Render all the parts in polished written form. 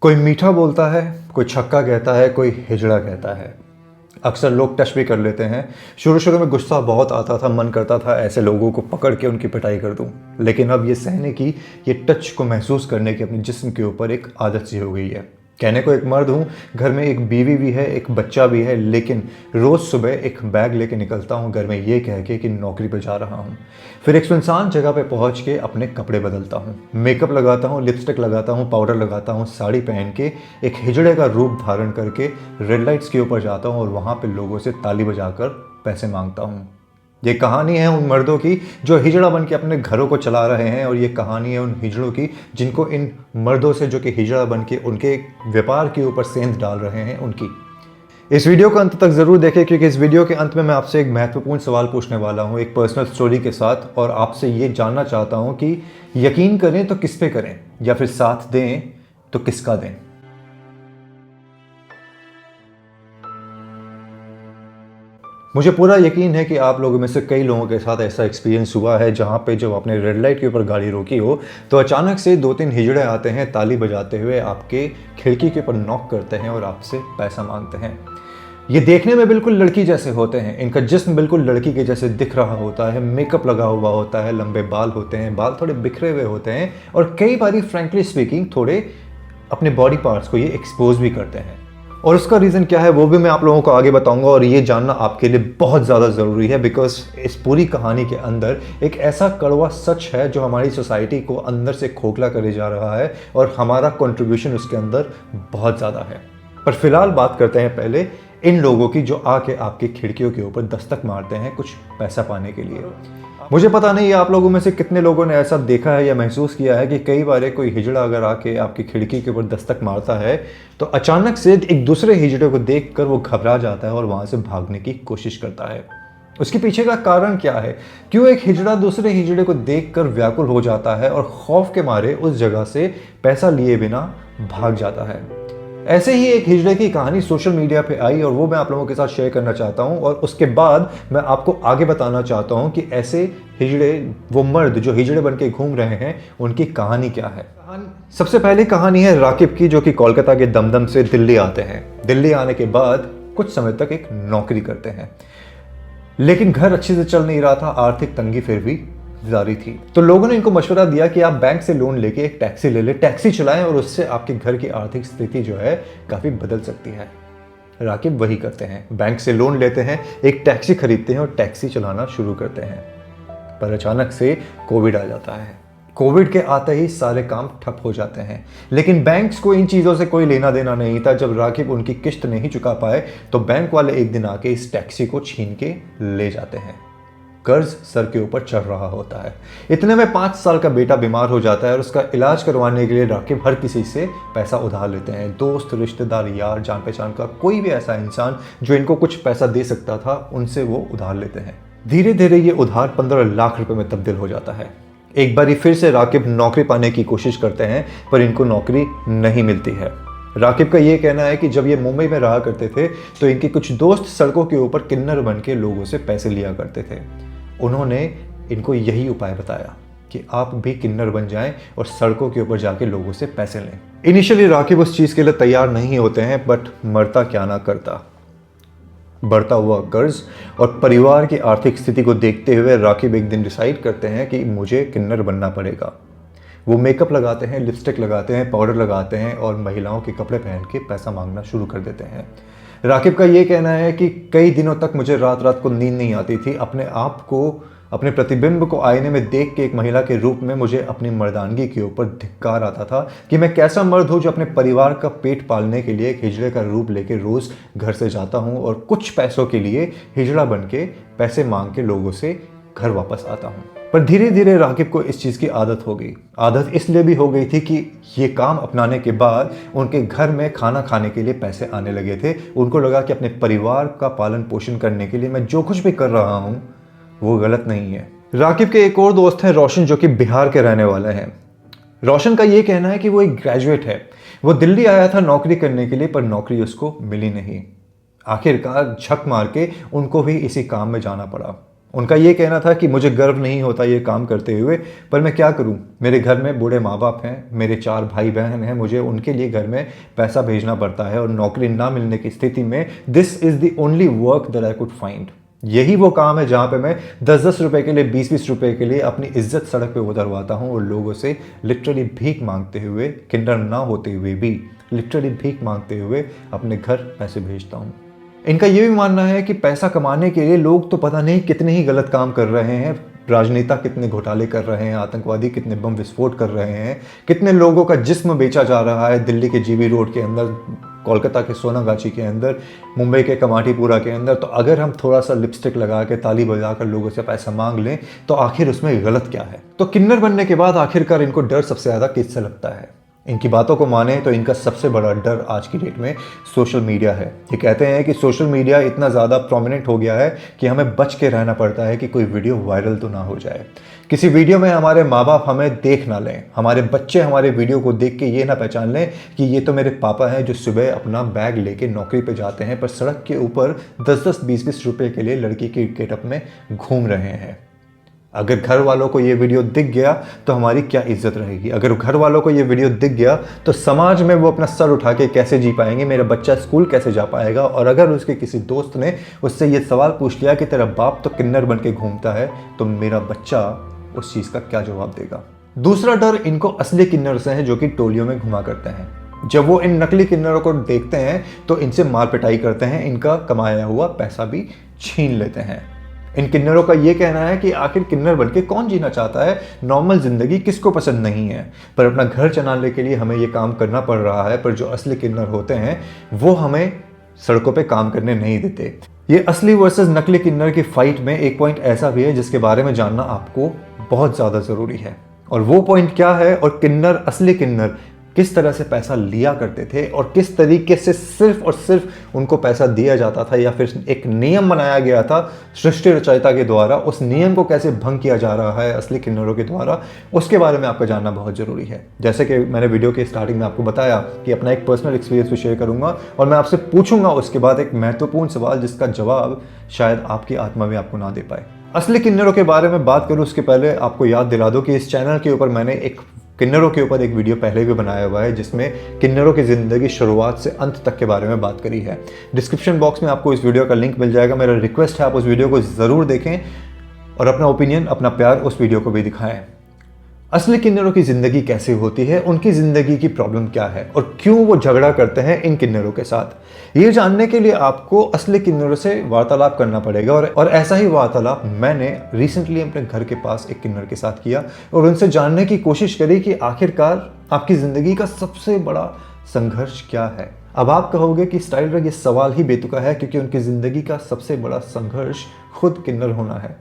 कोई मीठा बोलता है, कोई छक्का कहता है, कोई हिजड़ा कहता है। अक्सर लोग टच भी कर लेते हैं। शुरू शुरू में गुस्सा बहुत आता था, मन करता था ऐसे लोगों को पकड़ के उनकी पिटाई कर दूं। लेकिन अब ये सहने की, ये टच को महसूस करने की अपने जिस्म के ऊपर एक आदत सी हो गई है। कहने को एक मर्द हूँ, घर में एक बीवी भी है, एक बच्चा भी है, लेकिन रोज़ सुबह एक बैग लेके निकलता हूँ घर में ये कह के कि नौकरी पर जा रहा हूँ। फिर एक सुनसान जगह पे पहुँच के अपने कपड़े बदलता हूँ, मेकअप लगाता हूँ, लिपस्टिक लगाता हूँ, पाउडर लगाता हूँ, साड़ी पहन के एक हिजड़े का रूप धारण करके रेड लाइट्स के ऊपर जाता हूँ और वहाँ पे लोगों से ताली बजाकर पैसे मांगता हूँ। ये कहानी है उन मर्दों की जो हिजड़ा बन के अपने घरों को चला रहे हैं, और ये कहानी है उन हिजड़ों की जिनको इन मर्दों से जो कि हिजड़ा बन के उनके व्यापार के ऊपर सेंध डाल रहे हैं उनकी। इस वीडियो को अंत तक ज़रूर देखें, क्योंकि इस वीडियो के अंत में मैं आपसे एक महत्वपूर्ण सवाल पूछने वाला हूँ, एक पर्सनल स्टोरी के साथ, और आपसे ये जानना चाहता हूँ कि यकीन करें तो किस पे करें, या फिर साथ दें तो किसका दें। मुझे पूरा यकीन है कि आप लोगों में से कई लोगों के साथ ऐसा एक्सपीरियंस हुआ है जहाँ पे जब आपने रेड लाइट के ऊपर गाड़ी रोकी हो तो अचानक से 2-3 हिजड़े आते हैं, ताली बजाते हुए आपके खिड़की के ऊपर नॉक करते हैं और आपसे पैसा मांगते हैं। ये देखने में बिल्कुल लड़की जैसे होते हैं, इनका जिस्म बिल्कुल लड़की के जैसे दिख रहा होता है, मेकअप लगा हुआ होता है, लंबे बाल होते हैं, बाल थोड़े बिखरे हुए होते हैं, और कई बारी फ्रेंकली स्पीकिंग थोड़े अपने बॉडी पार्ट्स को ये एक्सपोज भी करते हैं। और उसका रीज़न क्या है वो भी मैं आप लोगों को आगे बताऊंगा, और ये जानना आपके लिए बहुत ज़्यादा ज़रूरी है, बिकॉज इस पूरी कहानी के अंदर एक ऐसा कड़वा सच है जो हमारी सोसाइटी को अंदर से खोखला करे जा रहा है, और हमारा कंट्रीब्यूशन उसके अंदर बहुत ज़्यादा है। पर फिलहाल बात करते हैं पहले इन लोगों की जो आके आपकी खिड़कियों के ऊपर दस्तक मारते हैं कुछ पैसा पाने के लिए। मुझे पता नहीं आप लोगों में से कितने लोगों ने ऐसा देखा है या महसूस किया है कि कई बार कोई हिजड़ा अगर आके आपकी खिड़की के ऊपर दस्तक मारता है तो अचानक से एक दूसरे हिजड़े को देखकर वो घबरा जाता है और वहां से भागने की कोशिश करता है। उसके पीछे का कारण क्या है? क्यों एक हिजड़ा दूसरे हिजड़े को देखकर व्याकुल हो जाता है और खौफ के मारे उस जगह से पैसा लिए बिना भाग जाता है? ऐसे ही एक हिजड़े की कहानी सोशल मीडिया पे आई और वो मैं आप लोगों के साथ शेयर करना चाहता हूँ, और उसके बाद मैं आपको आगे बताना चाहता हूँ कि ऐसे हिजड़े, वो मर्द जो हिजड़े बन के घूम रहे हैं, उनकी कहानी क्या है। सबसे पहली कहानी है राकिब की, जो कि कोलकाता के दमदम से दिल्ली आते हैं। दिल्ली आने के बाद कुछ समय तक एक नौकरी करते हैं, लेकिन घर अच्छे से चल नहीं रहा था, आर्थिक तंगी फिर भी जारी थी। तो लोगों ने इनको मशवरा दिया कि आप बैंक से लोन लेके एक टैक्सी ले ले, टैक्सी चलाएं, और उससे आपके घर की आर्थिक स्थिति जो है काफ़ी बदल सकती है। राकिब वही करते हैं, बैंक से लोन लेते हैं, एक टैक्सी खरीदते हैं और टैक्सी चलाना शुरू करते हैं। पर अचानक से कोविड आ जाता है। कोविड के आते ही सारे काम ठप हो जाते हैं, लेकिन बैंक्स को इन चीज़ों से कोई लेना देना नहीं था। जब राकिब उनकी किस्त नहीं चुका पाए तो बैंक वाले एक दिन आके इस टैक्सी को छीन के ले जाते हैं। कर्ज सर के ऊपर चढ़ रहा होता है। इतने में 5 साल का बेटा बीमार हो जाता है और उसका इलाज करवाने के लिए राकिब हर किसी से पैसा उधार लेते हैं। दोस्त, रिश्तेदार, यार, जान पहचान का कोई भी ऐसा इंसान जो इनको कुछ पैसा दे सकता था, उनसे वो उधार लेते हैं। धीरे धीरे ये उधार 15 लाख रुपए में तब्दील हो जाता है। एक बारी फिर से राकिब नौकरी पाने की कोशिश करते हैं, पर इनको नौकरी नहीं मिलती है। राकिब का ये कहना है कि जब ये मुंबई में रहा करते थे तो इनके कुछ दोस्त सड़कों के ऊपर किन्नर बन के लोगों से पैसे लिया करते थे। उन्होंने इनको यही उपाय बताया कि आप भी किन्नर बन जाएं और सड़कों के ऊपर जाके लोगों से पैसे लें। इनिशियली राकिब उस चीज़ के लिए तैयार नहीं होते हैं, बट मरता क्या ना करता। बढ़ता हुआ कर्ज और परिवार की आर्थिक स्थिति को देखते हुए राकिब एक दिन डिसाइड करते हैं कि मुझे किन्नर बनना पड़ेगा। वो मेकअप लगाते हैं, लिपस्टिक लगाते हैं, पाउडर लगाते हैं और महिलाओं के कपड़े पहन के पैसा मांगना शुरू कर देते हैं। राकिब का ये कहना है कि कई दिनों तक मुझे रात रात को नींद नहीं आती थी। अपने आप को, अपने प्रतिबिंब को आईने में देख के एक महिला के रूप में मुझे अपनी मर्दानगी के ऊपर धिक्कार आता था कि मैं कैसा मर्द हूँ जो अपने परिवार का पेट पालने के लिए एक हिजड़े का रूप लेके रोज़ घर से जाता हूँ और कुछ पैसों के लिए हिजड़ा बन के पैसे मांग के लोगों से घर वापस आता हूँ। पर धीरे धीरे राकिब को इस चीज़ की आदत हो गई। आदत इसलिए भी हो गई थी कि ये काम अपनाने के बाद उनके घर में खाना खाने के लिए पैसे आने लगे थे। उनको लगा कि अपने परिवार का पालन पोषण करने के लिए मैं जो कुछ भी कर रहा हूँ वो गलत नहीं है। राकिब के एक और दोस्त हैं रोशन, जो कि बिहार के रहने वाले हैं। रोशन का ये कहना है कि वो एक ग्रेजुएट है। वो दिल्ली आया था नौकरी करने के लिए, पर नौकरी उसको मिली नहीं। आखिरकार झक मार के उनको भी इसी काम में जाना पड़ा। उनका ये कहना था कि मुझे गर्व नहीं होता ये काम करते हुए, पर मैं क्या करूं, मेरे घर में बूढ़े माँ बाप हैं, मेरे 4 भाई बहन हैं, मुझे उनके लिए घर में पैसा भेजना पड़ता है और नौकरी ना मिलने की स्थिति में this is the only work that I could find. यही वो काम है जहाँ पे मैं 10-10 रुपए के लिए, 20-20 रुपए के लिए अपनी इज्जत सड़क पे उतरवाता हूँ और लोगों से लिटरली भीख मांगते हुए, किन्नर ना होते हुए भी लिटरली भीख मांगते हुए अपने घर पैसे भेजता हूँ। इनका ये भी मानना है कि पैसा कमाने के लिए लोग तो पता नहीं कितने ही गलत काम कर रहे हैं, राजनेता कितने घोटाले कर रहे हैं, आतंकवादी कितने बम विस्फोट कर रहे हैं, कितने लोगों का जिस्म बेचा जा रहा है दिल्ली के जीबी रोड के अंदर, कोलकाता के सोनागाछी के अंदर, मुंबई के कमाटीपुरा के अंदर। तो अगर हम थोड़ा सा लिपस्टिक लगा के, ताली बजाकर लोगों से पैसा मांग लें तो आखिर उसमें गलत क्या है। तो किन्नर बनने के बाद आखिरकार इनको डर सबसे ज़्यादा किससे लगता है? इनकी बातों को माने तो इनका सबसे बड़ा डर आज की डेट में सोशल मीडिया है। ये कहते हैं कि सोशल मीडिया इतना ज़्यादा प्रोमिनेंट हो गया है कि हमें बच के रहना पड़ता है कि कोई वीडियो वायरल तो ना हो जाए, किसी वीडियो में हमारे माँ बाप हमें देख ना लें, हमारे बच्चे हमारे वीडियो को देख के ये ना पहचान लें कि ये तो मेरे पापा हैं जो सुबह अपना बैग लेके नौकरी पे जाते हैं पर सड़क के ऊपर 10-10, 20-20 रुपए के लिए लड़की के गेटअप में घूम रहे हैं। अगर घर वालों को ये वीडियो दिख गया तो हमारी क्या इज्जत रहेगी? अगर घर वालों को ये वीडियो दिख गया तो समाज में वो अपना सर उठा के कैसे जी पाएंगे? मेरा बच्चा स्कूल कैसे जा पाएगा? और अगर उसके किसी दोस्त ने उससे ये सवाल पूछ लिया कि तेरा बाप तो किन्नर बन के घूमता है, तो मेरा बच्चा उस चीज़ का क्या जवाब देगा? दूसरा डर इनको असली किन्नर से है जो कि टोलियों में घुमा करते हैं। जब वो इन नकली किन्नरों को देखते हैं तो इनसे मार पिटाई करते हैं, इनका कमाया हुआ पैसा भी छीन लेते हैं। इन किन्नरों का ये कहना है कि आखिर किन्नर बनके कौन जीना चाहता है, नॉर्मल जिंदगी किसको पसंद नहीं है, पर अपना घर चलाने के लिए हमें ये काम करना पड़ रहा है। पर जो असली किन्नर होते हैं वो हमें सड़कों पे काम करने नहीं देते। ये असली वर्सेस नकली किन्नर की फाइट में एक पॉइंट ऐसा भी है जिसके बारे में जानना आपको बहुत ज़्यादा ज़रूरी है, और वो पॉइंट क्या है और किन्नर, असली किन्नर किस तरह से पैसा लिया करते थे और किस तरीके से सिर्फ और सिर्फ उनको पैसा दिया जाता था, या फिर एक नियम बनाया गया था सृष्टि रचयिता के द्वारा, उस नियम को कैसे भंग किया जा रहा है असली किन्नरों के द्वारा, उसके बारे में आपको जानना बहुत ज़रूरी है। जैसे कि मैंने वीडियो के स्टार्टिंग में आपको बताया कि अपना एक पर्सनल एक्सपीरियंस भी शेयर करूंगा और मैं आपसे पूछूंगा उसके बाद एक महत्वपूर्ण सवाल जिसका जवाब शायद आपकी आत्मा भी आपको ना दे पाए। असली किन्नरों के बारे में बात करूं उसके पहले आपको याद दिला दो कि इस चैनल के ऊपर मैंने एक किन्नरों के ऊपर एक वीडियो पहले भी बनाया हुआ है जिसमें किन्नरों की ज़िंदगी शुरुआत से अंत तक के बारे में बात करी है। डिस्क्रिप्शन बॉक्स में आपको इस वीडियो का लिंक मिल जाएगा। मेरा रिक्वेस्ट है आप उस वीडियो को ज़रूर देखें और अपना ओपिनियन, अपना प्यार उस वीडियो को भी दिखाएं। असली किन्नरों की ज़िंदगी कैसे होती है, उनकी ज़िंदगी की प्रॉब्लम क्या है और क्यों वो झगड़ा करते हैं इन किन्नरों के साथ, ये जानने के लिए आपको असली किन्नरों से वार्तालाप करना पड़ेगा। और ऐसा ही वार्तालाप मैंने रिसेंटली अपने घर के पास एक किन्नर के साथ किया और उनसे जानने की कोशिश करी कि आखिरकार आपकी ज़िंदगी का सबसे बड़ा संघर्ष क्या है। अब आप कहोगे कि स्टाइल रग ये सवाल ही बेतुका है क्योंकि उनकी ज़िंदगी का सबसे बड़ा संघर्ष खुद किन्नर होना है,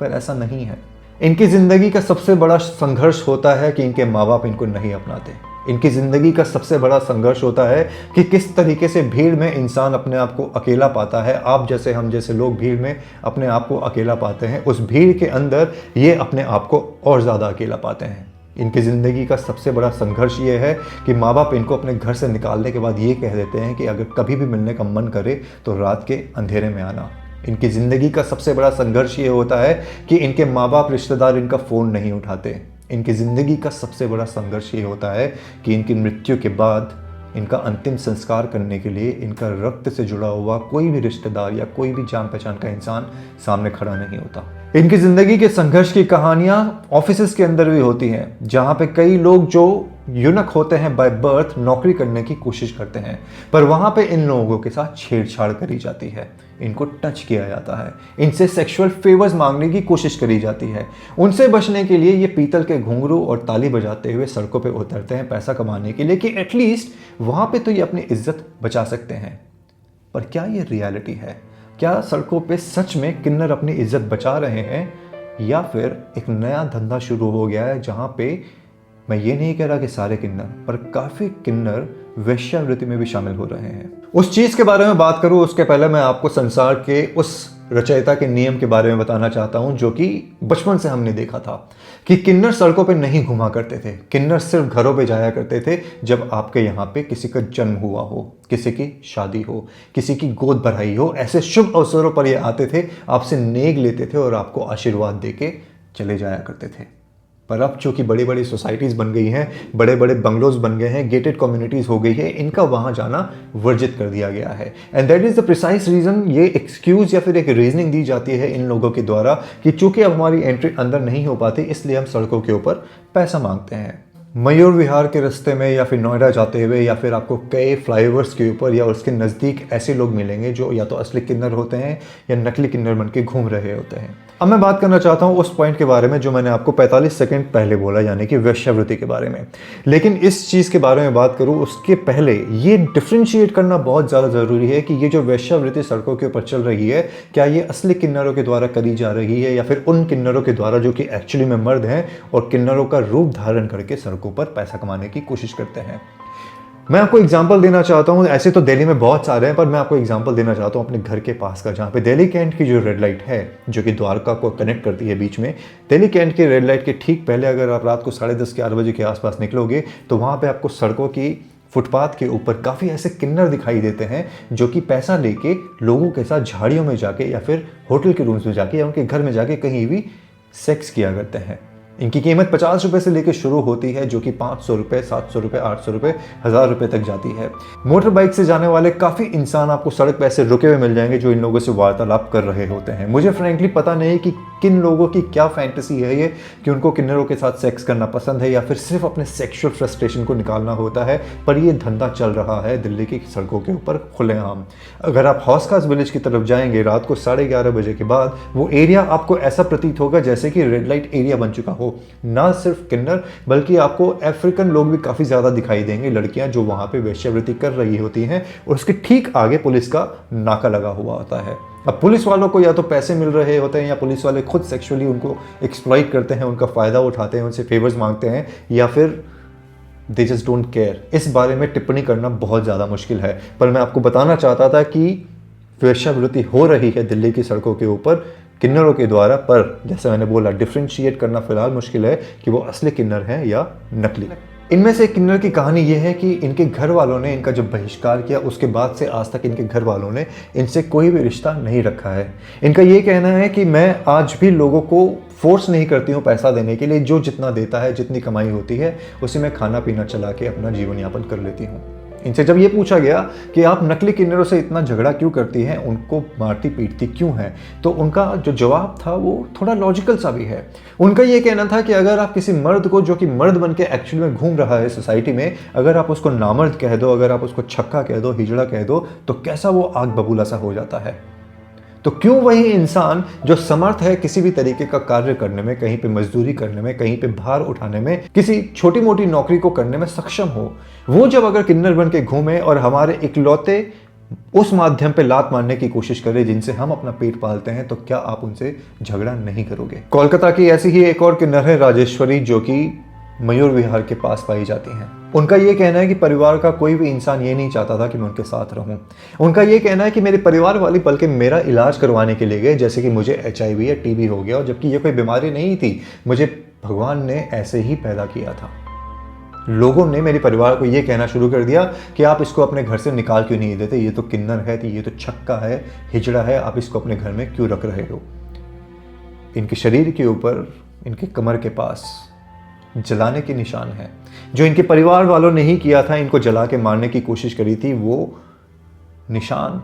पर ऐसा नहीं है। इनकी ज़िंदगी का सबसे बड़ा संघर्ष होता है कि इनके माँ बाप इनको नहीं अपनाते। इनकी ज़िंदगी का सबसे बड़ा संघर्ष होता है कि किस तरीके से भीड़ में इंसान अपने आप को अकेला पाता है। आप जैसे, हम जैसे लोग भीड़ में अपने आप को अकेला पाते हैं, उस भीड़ के अंदर ये अपने आप को और ज़्यादा अकेला पाते हैं। इनकी ज़िंदगी का सबसे बड़ा संघर्ष ये है कि माँ बाप इनको अपने घर से निकालने के बाद ये कह देते हैं कि अगर कभी भी मिलने का मन करे तो रात के अंधेरे में आना। इनकी ज़िंदगी का सबसे बड़ा संघर्ष ये होता है कि इनके माँ बाप, रिश्तेदार इनका फ़ोन नहीं उठाते। इनकी ज़िंदगी का सबसे बड़ा संघर्ष ये होता है कि इनकी मृत्यु के बाद इनका अंतिम संस्कार करने के लिए इनका रक्त से जुड़ा हुआ कोई भी रिश्तेदार या कोई भी जान पहचान का इंसान सामने खड़ा नहीं होता। इनकी ज़िंदगी के संघर्ष की कहानियाँ ऑफिसेस के अंदर भी होती हैं, जहाँ पे कई लोग जो यूनक होते हैं बाय बर्थ नौकरी करने की कोशिश करते हैं, पर वहाँ पे इन लोगों के साथ छेड़छाड़ करी जाती है, इनको टच किया जाता है, इनसे सेक्सुअल फेवर्स मांगने की कोशिश करी जाती है। उनसे बचने के लिए ये पीतल के घुंघरू और ताली बजाते हुए सड़कों पे उतरते हैं पैसा कमाने के लिए कि एटलीस्ट वहाँ पे तो ये अपनी इज्जत बचा सकते हैं। पर क्या ये रियलिटी है? क्या सड़कों पे सच में किन्नर अपनी इज्जत बचा रहे हैं, या फिर एक नया धंधा शुरू हो गया है जहाँ पे, मैं ये नहीं कह रहा कि सारे किन्नर, पर काफ़ी किन्नर वेश्यावृत्ति में भी शामिल हो रहे हैं। उस चीज़ के बारे में बात करूँ उसके पहले मैं आपको संसार के उस रचयिता के नियम के बारे में बताना चाहता हूं, जो कि बचपन से हमने देखा था कि किन्नर सड़कों पे नहीं घुमा करते थे। किन्नर सिर्फ घरों पे जाया करते थे जब आपके यहाँ पे किसी का जन्म हुआ हो, किसी की शादी हो, किसी की गोद भराई हो। ऐसे शुभ अवसरों पर ये आते थे, आपसे नेग लेते थे और आपको आशीर्वाद देके चले जाया करते थे। पर अब चूंकि बड़ी बड़ी सोसाइटीज़ बन गई हैं, बड़े बड़े बंगलोज बन गए हैं, गेटेड कम्युनिटीज़ हो गई है, इनका वहाँ जाना वर्जित कर दिया गया है। And that is the precise reason. ये एक्सक्यूज़ या फिर एक रीजनिंग दी जाती है इन लोगों के द्वारा कि चूंकि अब हमारी एंट्री अंदर नहीं हो पाती, इसलिए हम सड़कों के ऊपर पैसा मांगते हैं। मयूर विहार के रास्ते में या फिर नोएडा जाते हुए या फिर आपको कई फ्लाईओवर्स के ऊपर या उसके नज़दीक ऐसे लोग मिलेंगे जो या तो असली किन्नर होते हैं या नकली किन्नर बन के घूम रहे होते हैं। अब मैं बात करना चाहता हूँ उस पॉइंट के बारे में जो मैंने आपको 45 सेकंड पहले बोला, यानी कि वेश्यावृत्ति के बारे में। लेकिन इस चीज़ के बारे में बात करूँ उसके पहले ये डिफ्रेंशिएट करना बहुत ज़्यादा ज़रूरी है कि ये जो वेश्यावृत्ति सड़कों के ऊपर चल रही है, क्या ये असली किन्नरों के द्वारा करी जा रही है या फिर उन किन्नरों के द्वारा जो कि एक्चुअली में मर्द हैं और किन्नरों का रूप धारण करके सड़कों पर पैसा कमाने की कोशिश करते हैं। मैं आपको एग्जांपल देना चाहता हूं। ऐसे तो दिल्ली में बहुत सारे हैं, पर मैं आपको एग्जांपल देना चाहता हूं अपने घर के पास का, जहां पे दिल्ली कैंट की जो रेड लाइट है जो कि द्वारका को कनेक्ट करती है बीच में। दिल्ली कैंट की रेड लाइट के ठीक पहले अगर आप रात को 10:30 11 बजे के आसपास निकलोगे तो वहां पे आपको सड़कों की फुटपाथ के ऊपर काफ़ी ऐसे किन्नर दिखाई देते हैं जो कि पैसा लेके लोगों के साथ झाड़ियों में जाके या फिर होटल के रूम्स में जाके या उनके घर में जाके कहीं भी सेक्स किया करते हैं। इनकी कीमत 50 रुपए से लेकर शुरू होती है, जो कि 500 रुपए, 700 रुपए, 800 रुपए, 1000 रुपए तक जाती है। मोटर बाइक से जाने वाले काफ़ी इंसान आपको सड़क पे ऐसे रुके हुए मिल जाएंगे जो इन लोगों से वार्तालाप कर रहे होते हैं। मुझे फ्रैंकली पता नहीं कि किन लोगों की क्या फैंटेसी है ये, कि उनको किन्नरों के साथ सेक्स करना पसंद है या फिर सिर्फ अपने सेक्सुअल फ्रस्ट्रेशन को निकालना होता है, पर ये धंधा चल रहा है दिल्ली की सड़कों के ऊपर खुलेआम। अगर आप हौसखास विलेज की तरफ जाएंगे रात को 11:30 बजे के बाद, वो एरिया आपको ऐसा प्रतीत होगा जैसे कि रेड लाइट एरिया बन चुका हो। ना सिर्फ किन्नर बल्कि आपको अफ्रीकन लोग भी काफ़ी ज़्यादा दिखाई देंगे, लड़कियां जो वहाँ पे वेश्यावृत्ति कर रही होती हैं और उसके ठीक आगे पुलिस का नाका लगा हुआ होता है। अब पुलिस वालों को या तो पैसे मिल रहे होते हैं या पुलिस वाले खुद सेक्सुअली उनको एक्सप्लॉइट करते हैं, उनका फ़ायदा उठाते हैं, उनसे फेवर्स मांगते हैं, या फिर दे जस्ट डोंट केयर। इस बारे में टिप्पणी करना बहुत ज़्यादा मुश्किल है, पर मैं आपको बताना चाहता था कि वेश्यावृत्ति हो रही है दिल्ली की सड़कों के ऊपर किन्नरों के द्वारा। पर जैसे मैंने बोला, डिफ्रेंशिएट करना फिलहाल मुश्किल है कि वो असली किन्नर हैं या नकली। इनमें से एक किन्नर की कहानी ये है कि इनके घर वालों ने इनका जब बहिष्कार किया, उसके बाद से आज तक इनके घर वालों ने इनसे कोई भी रिश्ता नहीं रखा है। इनका ये कहना है कि मैं आज भी लोगों को फोर्स नहीं करती हूँ पैसा देने के लिए, जो जितना देता है, जितनी कमाई होती है उसी में खाना पीना चला के अपना जीवन यापन कर लेती हूँ। इनसे जब ये पूछा गया कि आप नकली किन्नरों से इतना झगड़ा क्यों करती हैं, उनको मारती पीटती क्यों हैं, तो उनका जो जवाब था वो थोड़ा लॉजिकल सा भी है। उनका ये कहना था कि अगर आप किसी मर्द को, जो कि मर्द बन के एक्चुअली में घूम रहा है सोसाइटी में, अगर आप उसको नामर्द कह दो, अगर आप उसको छक्का कह दो, हिजड़ा कह दो, तो कैसा वो आग बबूला सा हो जाता है। तो क्यों वही इंसान जो समर्थ है किसी भी तरीके का कार्य करने में, कहीं पे मजदूरी करने में, कहीं पे भार उठाने में, किसी छोटी मोटी नौकरी को करने में सक्षम हो, वो जब अगर किन्नर बन के घूमे और हमारे इकलौते उस माध्यम पे लात मारने की कोशिश करे जिनसे हम अपना पेट पालते हैं, तो क्या आप उनसे झगड़ा नहीं करोगे? कोलकाता की ऐसी ही एक और किन्नर है राजेश्वरी, जो कि मयूर विहार के पास पाई जाती हैं। उनका ये कहना है कि परिवार का कोई भी इंसान ये नहीं चाहता था कि मैं उनके साथ रहूं। उनका ये कहना है कि मेरे परिवार वाले बल्कि मेरा इलाज करवाने के लिए गए, जैसे कि मुझे HIV या TB हो गया, और जबकि ये कोई बीमारी नहीं थी, मुझे भगवान ने ऐसे ही पैदा किया था। लोगों ने मेरे परिवार को ये कहना शुरू कर दिया कि आप इसको अपने घर से निकाल क्यों नहीं देते, ये तो किन्नर है, ये तो छक्का है, हिजड़ा है, आप इसको अपने घर में क्यों रख रहे हो? इनके शरीर के ऊपर, इनके कमर के पास जलाने के निशान हैं, जो इनके परिवार वालों ने ही किया था, इनको जला के मारने की कोशिश करी थी। वो निशान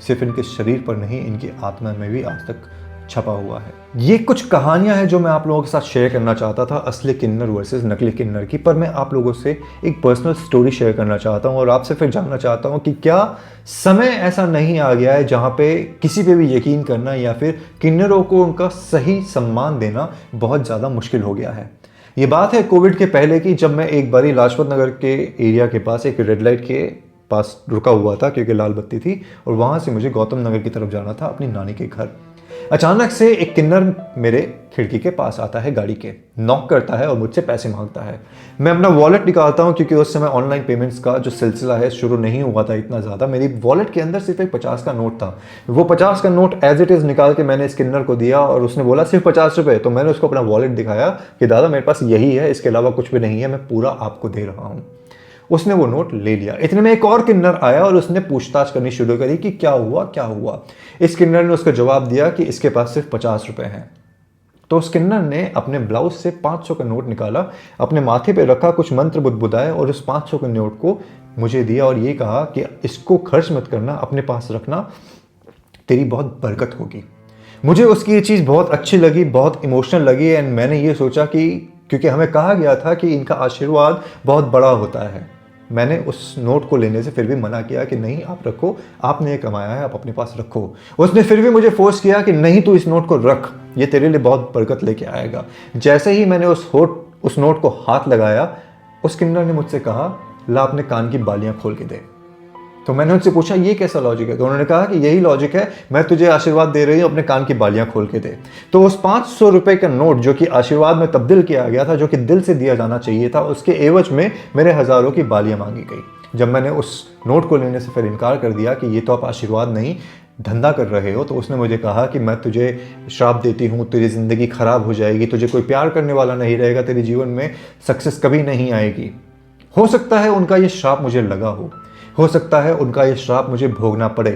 सिर्फ इनके शरीर पर नहीं, इनकी आत्मा में भी आज तक छपा हुआ है। ये कुछ कहानियां हैं जो मैं आप लोगों के साथ शेयर करना चाहता था, असली किन्नर वर्सेस नकली किन्नर की। पर मैं आप लोगों से एक पर्सनल स्टोरी शेयर करना चाहता हूं और आपसे फिर जानना चाहता हूं कि क्या समय ऐसा नहीं आ गया है जहां पे किसी पे भी यकीन करना या फिर किन्नरों को उनका सही सम्मान देना बहुत ज़्यादा मुश्किल हो गया है। ये बात है कोविड के पहले की, जब मैं एक बारी लाजपत नगर के एरिया के पास एक रेड लाइट के पास रुका हुआ था क्योंकि लाल बत्ती थी, और वहाँ से मुझे गौतम नगर की तरफ जाना था अपनी नानी के घर। अचानक से एक किन्नर मेरे खिड़की के पास आता है, गाड़ी के नॉक करता है और मुझसे पैसे मांगता है। मैं अपना वॉलेट निकालता हूँ, क्योंकि उस समय ऑनलाइन पेमेंट्स का जो सिलसिला है शुरू नहीं हुआ था इतना ज़्यादा। मेरी वॉलेट के अंदर सिर्फ एक 50 का नोट था। वो 50 का नोट एज इट इज़ निकाल के मैंने इस किन्नर को दिया और उसने बोला सिर्फ 50 रुपये। तो मैंने उसको अपना वॉलेट दिखाया कि दादा मेरे पास यही है, इसके अलावा कुछ भी नहीं है, मैं पूरा आपको दे रहा हूँ। उसने वो नोट ले लिया। इतने में एक और किन्नर आया और उसने पूछताछ करनी शुरू करी कि क्या हुआ क्या हुआ। इस किन्नर ने उसको जवाब दिया कि इसके पास सिर्फ 50 रुपये हैं। तो उस किन्नर ने अपने ब्लाउज से 500 का नोट निकाला, अपने माथे पे रखा, कुछ मंत्र बुदबुदाए और उस 500 के नोट को मुझे दिया और ये कहा कि इसको खर्च मत करना, अपने पास रखना, तेरी बहुत बरकत होगी। मुझे उसकी ये चीज़ बहुत अच्छी लगी, बहुत इमोशनल लगी। एंड मैंने ये सोचा कि क्योंकि हमें कहा गया था कि इनका आशीर्वाद बहुत बड़ा होता है, मैंने उस नोट को लेने से फिर भी मना किया कि नहीं आप रखो, आपने ये कमाया है, आप अपने पास रखो। उसने फिर भी मुझे फोर्स किया कि नहीं तू इस नोट को रख, ये तेरे लिए बहुत बरकत लेके आएगा। जैसे ही मैंने उस नोट को हाथ लगाया, उस किन्नर ने मुझसे कहा ला अपने कान की बालियां खोल के दे। तो मैंने उनसे पूछा ये कैसा लॉजिक है। तो उन्होंने कहा कि यही लॉजिक है, मैं तुझे आशीर्वाद दे रही हूँ, अपने कान की बालियां खोल के दे। तो उस 500 रुपए का नोट जो कि आशीर्वाद में तब्दील किया गया था, जो कि दिल से दिया जाना चाहिए था, उसके एवज में मेरे हज़ारों की बालियां मांगी गई। जब मैंने उस नोट को लेने से फिर इनकार कर दिया कि ये तो आप आशीर्वाद नहीं धंधा कर रहे हो, तो उसने मुझे कहा कि मैं तुझे श्राप देती हूँ, तेरी ज़िंदगी ख़राब हो जाएगी, तुझे कोई प्यार करने वाला नहीं रहेगा, तेरे जीवन में सक्सेस कभी नहीं आएगी। हो सकता है उनका ये श्राप मुझे लगा हो सकता है उनका ये श्राप मुझे भोगना पड़े,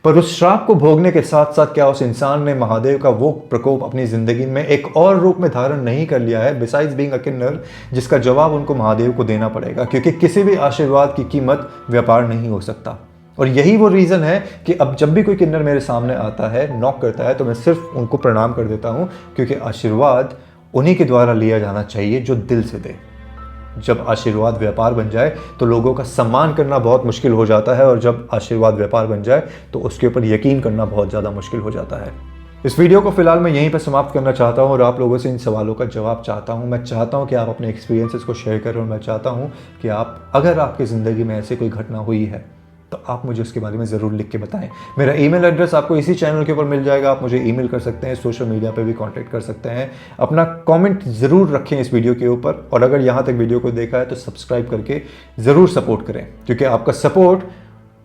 पर उस श्राप को भोगने के साथ साथ क्या उस इंसान ने महादेव का वो प्रकोप अपनी ज़िंदगी में एक और रूप में धारण नहीं कर लिया है बिसाइड्स बीइंग अ किन्नर, जिसका जवाब उनको महादेव को देना पड़ेगा, क्योंकि किसी भी आशीर्वाद की कीमत व्यापार नहीं हो सकता। और यही वो रीज़न है कि अब जब भी कोई किन्नर मेरे सामने आता है, नॉक करता है, तो मैं सिर्फ उनको प्रणाम कर देता हूँ, क्योंकि आशीर्वाद उन्हीं के द्वारा लिया जाना चाहिए जो दिल से दे। जब आशीर्वाद व्यापार बन जाए तो लोगों का सम्मान करना बहुत मुश्किल हो जाता है, और जब आशीर्वाद व्यापार बन जाए तो उसके ऊपर यकीन करना बहुत ज़्यादा मुश्किल हो जाता है। इस वीडियो को फिलहाल मैं यहीं पर समाप्त करना चाहता हूं और आप लोगों से इन सवालों का जवाब चाहता हूं। मैं चाहता हूं कि आप अपने एक्सपीरियंसेस को शेयर करें, और मैं चाहता हूं कि आप, अगर आपकी ज़िंदगी में ऐसी कोई घटना हुई है, तो आप मुझे उसके बारे में ज़रूर लिख के बताएं। मेरा ईमेल एड्रेस आपको इसी चैनल के ऊपर मिल जाएगा, आप मुझे ईमेल कर सकते हैं, सोशल मीडिया पे भी कांटेक्ट कर सकते हैं। अपना कमेंट ज़रूर रखें इस वीडियो के ऊपर, और अगर यहाँ तक वीडियो को देखा है तो सब्सक्राइब करके ज़रूर सपोर्ट करें, क्योंकि आपका सपोर्ट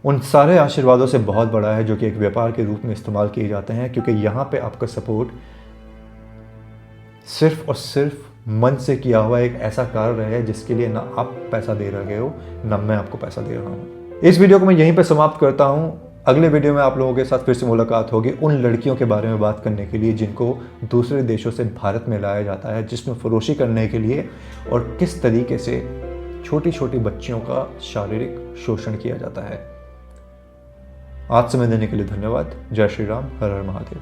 उन सारे आशीर्वादों से बहुत बड़ा है जो कि एक व्यापार के रूप में इस्तेमाल किए जाते हैं। क्योंकि यहाँ पर आपका सपोर्ट सिर्फ और सिर्फ मन से किया हुआ एक ऐसा कार्य है जिसके लिए ना आप पैसा दे रहे हो, ना मैं आपको पैसा दे रहा हूँ। इस वीडियो को मैं यहीं पर समाप्त करता हूँ। अगले वीडियो में आप लोगों के साथ फिर से मुलाकात होगी उन लड़कियों के बारे में बात करने के लिए जिनको दूसरे देशों से भारत में लाया जाता है जिस्म फरोशी करने के लिए, और किस तरीके से छोटी छोटी बच्चियों का शारीरिक शोषण किया जाता है। आज समय देने के लिए धन्यवाद। जय श्री राम, हर हर महादेव।